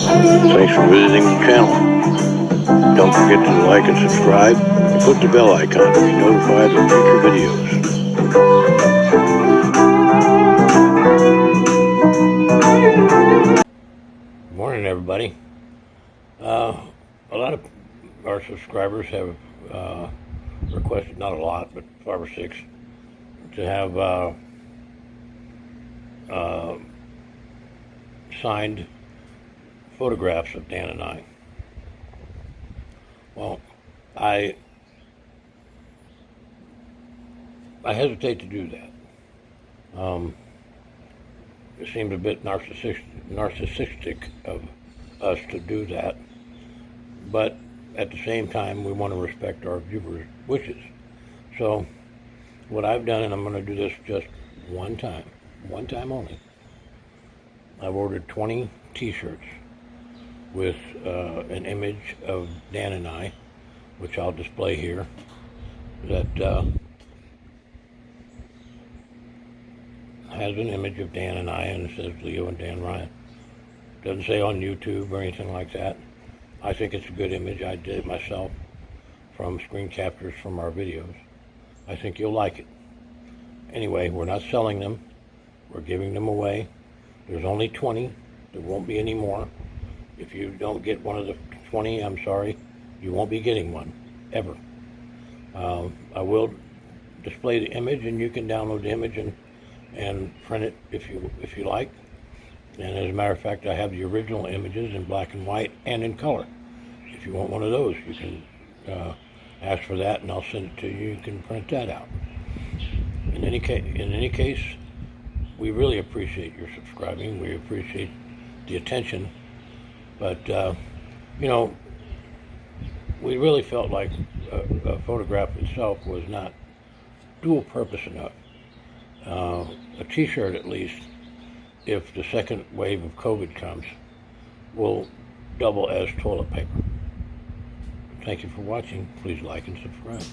Thanks for visiting the channel. Don't forget to like and subscribe, and click the bell icon to be notified of future videos. Good morning, everybody. A lot of our subscribers have requested, not a lot, but 5 or 6, to have signed photographs of Dan and I. Well, I hesitate to do that. It seems a bit narcissistic of us to do that, but at the same time, we want to respect our viewers' wishes. So, what I've done, and I'm going to do this just one time only, I've ordered 20 t-shirts with an image of Dan and I, which I'll display here, that has an image of Dan and I, and it says Leo and Dan Ryan. Doesn't say on YouTube or anything like that. I think it's a good image. I did it myself from screen captures from our videos. I think you'll like it. Anyway, we're not selling them. We're giving them away. There's only 20. There won't be any more. If you don't get one of the 20, I'm sorry. You won't be getting one, ever. I will display the image, and you can download the image and print it if you like. And as a matter of fact, I have the original images in black and white and in color. If you want one of those, you can ask for that, and I'll send it to you. You can print that out. In any case, we really appreciate your subscribing. We appreciate the attention. But, we really felt like a photograph itself was not dual purpose enough. A t-shirt, at least, if the second wave of COVID comes, will double as toilet paper. Thank you for watching. Please like and subscribe.